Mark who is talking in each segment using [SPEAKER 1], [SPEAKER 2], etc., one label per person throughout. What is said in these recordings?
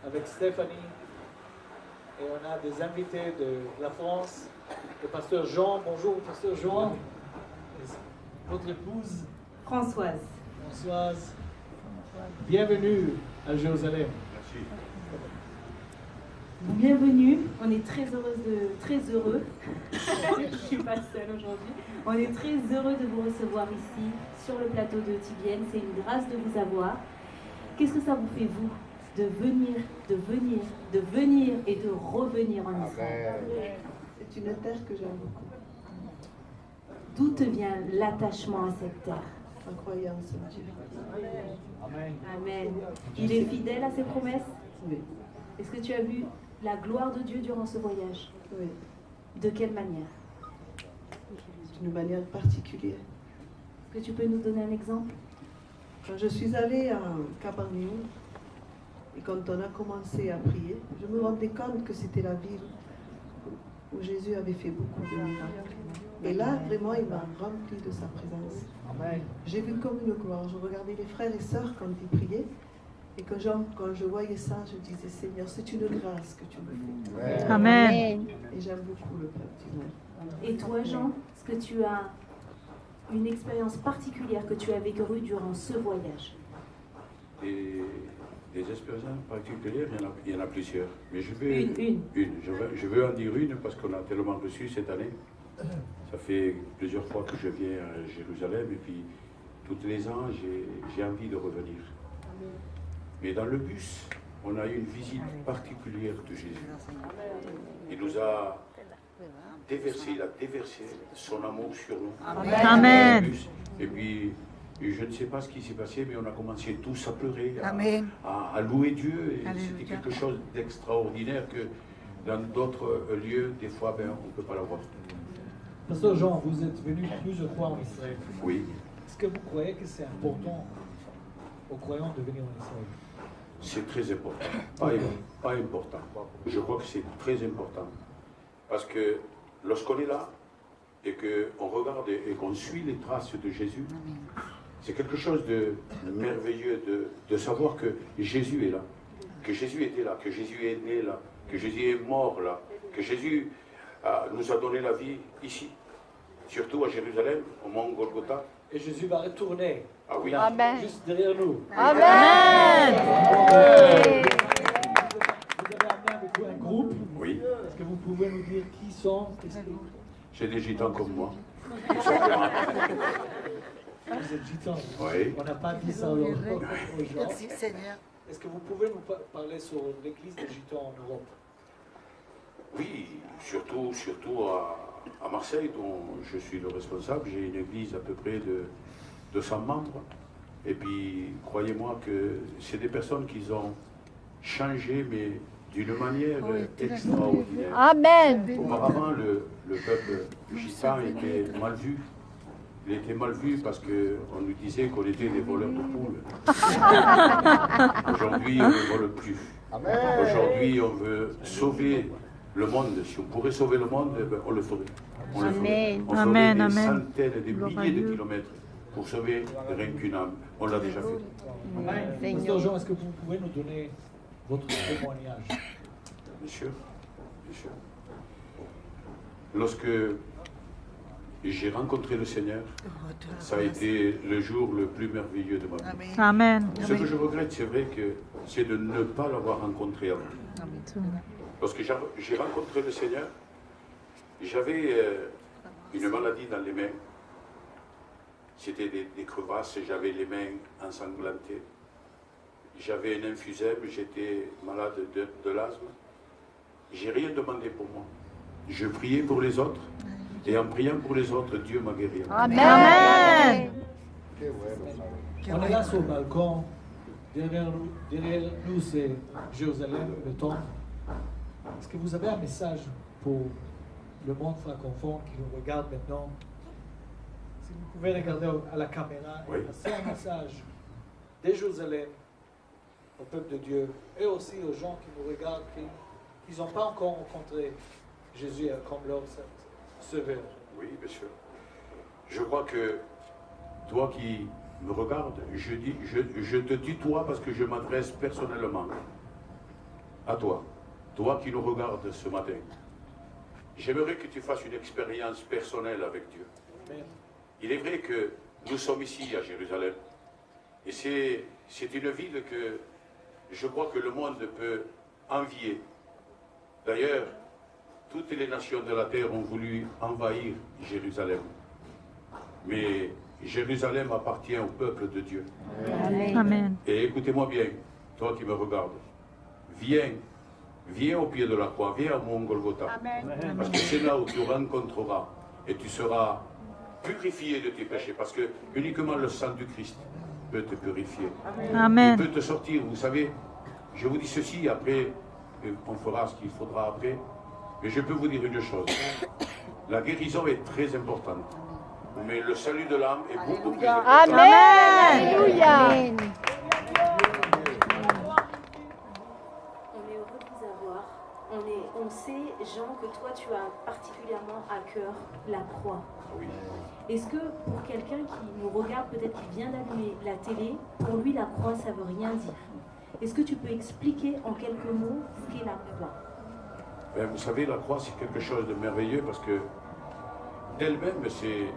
[SPEAKER 1] avec Stéphanie. Et on a des invités de la France. Le pasteur Jean, bonjour pasteur Jean. Et votre épouse
[SPEAKER 2] Françoise.
[SPEAKER 1] Françoise. Bienvenue à Jérusalem.
[SPEAKER 3] Merci.
[SPEAKER 2] Bienvenue, on est très heureux, je ne suis pas seule aujourd'hui, on est très heureux de vous recevoir ici, sur le plateau de Tibienne, c'est une grâce de vous avoir. Qu'est-ce que ça vous fait, vous, de venir et de revenir en Israël?
[SPEAKER 4] C'est une terre que j'aime beaucoup.
[SPEAKER 2] D'où te vient l'attachement à cette terre?
[SPEAKER 4] En croyant en Dieu.
[SPEAKER 1] Amen.
[SPEAKER 2] Amen. Il est fidèle à ses promesses?
[SPEAKER 4] Oui.
[SPEAKER 2] Est-ce que tu as vu la gloire de Dieu durant ce voyage?
[SPEAKER 4] Oui.
[SPEAKER 2] De quelle manière?
[SPEAKER 4] D'une manière particulière.
[SPEAKER 2] Est-ce que tu peux nous donner un exemple?
[SPEAKER 4] Quand je suis allée à Capernaum, et quand on a commencé à prier, je me rendais compte que c'était la ville où Jésus avait fait beaucoup de miracles. Et là, vraiment, il m'a rempli de sa présence.
[SPEAKER 1] Amen.
[SPEAKER 4] J'ai vu comme une gloire. Je regardais les frères et sœurs quand ils priaient. Et quand je voyais ça, je disais, Seigneur, c'est une grâce que tu me fais.
[SPEAKER 5] Amen.
[SPEAKER 4] Et j'aime beaucoup le peuple d'Israël.
[SPEAKER 2] Et toi, Jean, est-ce que tu as une expérience particulière que tu as vécue durant ce voyage?
[SPEAKER 3] Des expériences particulières, il y en a plusieurs. Mais je vais,
[SPEAKER 2] Une.
[SPEAKER 3] Je veux en dire une parce qu'on a tellement reçu cette année. Ça fait plusieurs fois que je viens à Jérusalem et puis tous les ans, j'ai envie de revenir. Mais dans le bus, on a eu une visite particulière de Jésus. Il nous a déversé, il a déversé son amour sur nous.
[SPEAKER 5] Amen.
[SPEAKER 3] Dans le bus. Et puis, je ne sais pas ce qui s'est passé, mais on a commencé tous à pleurer, à louer Dieu. Et c'était quelque chose d'extraordinaire que dans d'autres lieux, des fois, on ne peut pas l'avoir.
[SPEAKER 1] Pasteur Jean, vous êtes venu plusieurs fois en Israël.
[SPEAKER 3] Oui,
[SPEAKER 1] Est-ce que vous croyez que c'est important aux croyants de venir en Israël?
[SPEAKER 3] c'est très important. Pas important. Je crois que c'est très important. Parce que lorsqu'on est là et qu'on regarde et qu'on suit les traces de Jésus, c'est quelque chose de merveilleux de savoir que Jésus est là, que Jésus était là, que Jésus est né là, que Jésus est mort là, que Jésus nous a donné la vie ici, surtout à Jérusalem, au mont Golgotha.
[SPEAKER 1] Et Jésus va retourner.
[SPEAKER 3] Ah oui.
[SPEAKER 5] Amen.
[SPEAKER 1] Juste derrière nous.
[SPEAKER 5] Amen.
[SPEAKER 1] Vous avez amené avec vous un groupe.
[SPEAKER 3] Oui.
[SPEAKER 1] Est-ce que vous pouvez nous dire qui sont?
[SPEAKER 3] J'ai des gitans comme moi.
[SPEAKER 1] Vous êtes gitans.
[SPEAKER 3] Oui.
[SPEAKER 1] On n'a pas dit ça aux gens.
[SPEAKER 5] Merci Seigneur.
[SPEAKER 1] Est-ce que vous pouvez nous parler sur l'église des gitans en Europe?
[SPEAKER 3] Oui, surtout à Marseille, dont je suis le responsable. J'ai une église à peu près de 200 membres. Et puis, croyez-moi que c'est des personnes qui ont changé, mais d'une manière extraordinaire.
[SPEAKER 5] Amen.
[SPEAKER 3] Auparavant, le peuple gitan était mal vu. Il était mal vu parce qu'on nous disait qu'on était des voleurs de poules. Aujourd'hui, on ne vole plus. Aujourd'hui, on veut sauver le monde. Si on pourrait sauver le monde, on le ferait. On le ferait. On sauverait des centaines, des milliers de kilomètres pour sauver rien qu'une âme. On l'a déjà fait.
[SPEAKER 1] Pasteur Jean, est-ce que vous pouvez nous donner votre témoignage?
[SPEAKER 3] Monsieur. Lorsque j'ai rencontré le Seigneur, ça a été le jour le plus merveilleux de ma vie.
[SPEAKER 5] Amen.
[SPEAKER 3] Ce que je regrette, c'est vrai que c'est de ne pas l'avoir rencontré avant. Lorsque j'ai rencontré le Seigneur, j'avais une maladie dans les mains. C'était des crevasses, j'avais les mains ensanglantées. J'avais un emphysème, j'étais malade de l'asthme. J'ai rien demandé pour moi. Je priais pour les autres. Et en priant pour les autres, Dieu m'a guéri.
[SPEAKER 5] Amen.
[SPEAKER 1] On est là sur le balcon. Derrière nous c'est Jérusalem, le temple. Est-ce que vous avez un message pour le monde francophone qui nous regarde maintenant? Si vous pouvez regarder à la caméra,
[SPEAKER 3] Oui.
[SPEAKER 1] c'est un message de Jérusalem au peuple de Dieu et aussi aux gens qui nous regardent, qui n'ont pas encore rencontré Jésus comme leur sauveur.
[SPEAKER 3] Oui, bien sûr. Je crois que toi qui me regardes, je te tutoie parce que je m'adresse personnellement. à toi, toi qui nous regardes ce matin, j'aimerais que tu fasses une expérience personnelle avec Dieu. Il est vrai que nous sommes ici à Jérusalem, et c'est une ville que je crois que le monde peut envier. D'ailleurs, toutes les nations de la terre ont voulu envahir Jérusalem. Mais Jérusalem appartient au peuple de Dieu.
[SPEAKER 5] Amen.
[SPEAKER 3] Et écoutez-moi bien, toi qui me regardes, viens au pied de la croix, viens à Mont Golgotha. Parce que c'est là où tu rencontreras et tu seras purifié de tes péchés. Parce que uniquement le sang du Christ peut te purifier.
[SPEAKER 5] Amen.
[SPEAKER 3] Il peut te sortir. Vous savez, je vous dis ceci, après, on fera ce qu'il faudra après. Mais je peux vous dire une chose. La guérison est très importante. Mais le salut de l'âme est beaucoup plus important.
[SPEAKER 5] Amen.
[SPEAKER 6] Alléluia.
[SPEAKER 2] On est heureux de vous avoir. On sait, Jean, que toi, tu as particulièrement à cœur la croix.
[SPEAKER 3] Oui.
[SPEAKER 2] Est-ce que pour quelqu'un qui nous regarde, peut-être qui vient d'allumer la télé, pour lui, la croix, ça veut rien dire? Est-ce que tu peux expliquer en quelques mots ce qu'est la croix?
[SPEAKER 3] Ben, vous savez, la croix, c'est quelque chose de merveilleux parce que d'elle-même, c'est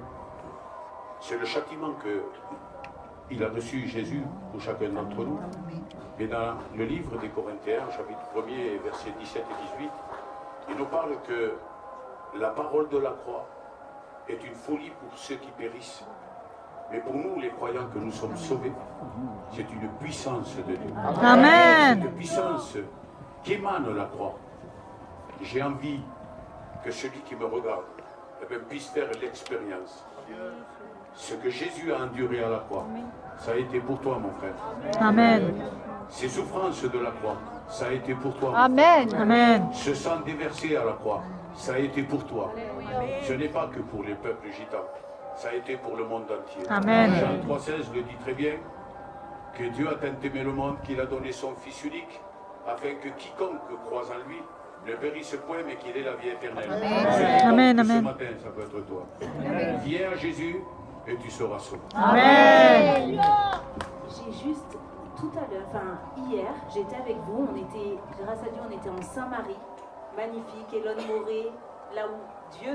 [SPEAKER 3] le châtiment qu'il a reçu Jésus pour chacun d'entre nous. Et dans le livre des Corinthiens, chapitre 1er, versets 17 et 18, il nous parle que la parole de la croix est une folie pour ceux qui périssent. Mais pour nous, les croyants que nous sommes sauvés, c'est une puissance de Dieu.
[SPEAKER 5] Amen.
[SPEAKER 3] C'est une puissance qui émane de la croix. J'ai envie que celui qui me regarde puisse faire l'expérience. Ce que Jésus a enduré à la croix, ça a été pour toi, mon frère.
[SPEAKER 5] Amen.
[SPEAKER 3] Ces souffrances de la croix, ça a été pour toi.
[SPEAKER 6] Amen.
[SPEAKER 5] Amen.
[SPEAKER 3] Ce sang déversé à la croix, ça a été pour toi. Ce n'est pas que pour les peuples gitans, ça a été pour le monde entier.
[SPEAKER 5] Amen.
[SPEAKER 3] Jean 3,16 le dit très bien, que Dieu a tant aimé le monde qu'il a donné son Fils unique, afin que quiconque croise en lui ne périsse point, mais qu'il ait la vie éternelle.
[SPEAKER 5] Amen,
[SPEAKER 3] Ce
[SPEAKER 5] amen.
[SPEAKER 3] matin, ça peut être toi. Viens à Jésus et tu seras sauvé.
[SPEAKER 5] Amen.
[SPEAKER 2] J'ai juste, tout à l'heure, hier, j'étais avec vous, grâce à Dieu, on était en Saint-Marie, magnifique, Elon Moré, là où Dieu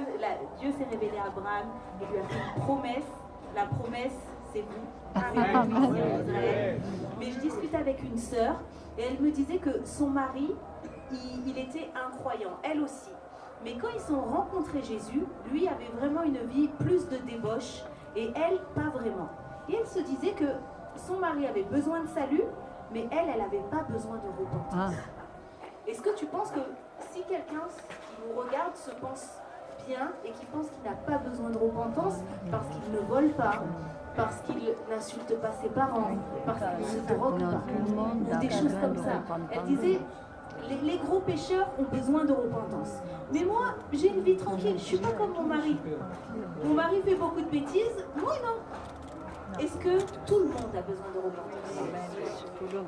[SPEAKER 2] s'est révélé à Abraham, et lui a fait une promesse. La promesse, c'est vous, c'est vous ici en Israël. Mais je discutais avec une sœur, et elle me disait que son mari, il était incroyant, elle aussi. Mais quand ils sont rencontrés Jésus, lui avait vraiment une vie plus de débauche, et elle, pas vraiment. Et elle se disait que son mari avait besoin de salut, mais elle n'avait pas besoin de repentance. Est-ce que tu penses que si quelqu'un qui nous regarde se pense bien et qui pense qu'il n'a pas besoin de repentance parce qu'il ne vole pas, parce qu'il n'insulte pas ses parents, parce qu'il ne se drogue pas, ou des choses comme ça. Elle disait, les gros pécheurs ont besoin de repentance. Mais moi, j'ai une vie tranquille, je ne suis pas comme mon mari. Mon mari fait beaucoup de bêtises, moi non. Est-ce que tout le monde a besoin de repentance?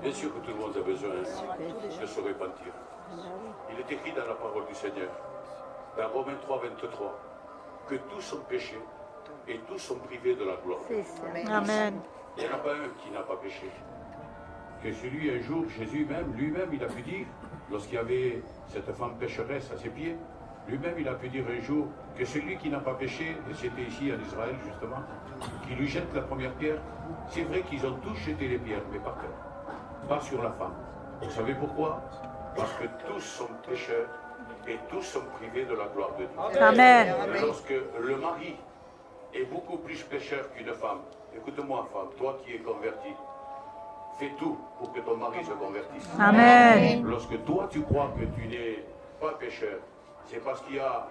[SPEAKER 3] Bien sûr que tout le monde a besoin de se repentir. Il est écrit dans la parole du Seigneur, dans Romains 3, 23, que tous ont péché et tous sont privés de la gloire.
[SPEAKER 5] Amen.
[SPEAKER 3] Il n'y en a pas un qui n'a pas péché. Que celui, un jour, Jésus même, lui-même, il a pu dire, lorsqu'il y avait cette femme pécheresse à ses pieds, lui-même, il a pu dire un jour que celui qui n'a pas péché, et c'était ici en Israël justement, qui lui jette la première pierre. C'est vrai qu'ils ont tous jeté les pierres, mais par terre, pas sur la femme. Vous savez pourquoi? Parce que tous sont pécheurs et tous sont privés de la gloire de Dieu.
[SPEAKER 5] Amen.
[SPEAKER 3] Et lorsque le mari est beaucoup plus pécheur qu'une femme, écoute-moi femme, toi qui es convertie, fais tout pour que ton mari se convertisse.
[SPEAKER 5] Amen.
[SPEAKER 3] Lorsque toi tu crois que tu n'es pas pécheur, c'est parce qu'il y a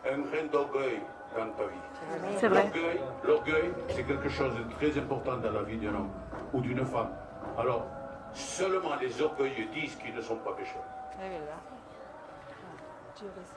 [SPEAKER 3] un grain d'orgueil dans ta vie.
[SPEAKER 5] C'est vrai.
[SPEAKER 3] L'orgueil, c'est quelque chose de très important dans la vie d'un homme ou d'une femme. Alors, seulement les orgueilleux disent qu'ils ne sont pas pécheurs.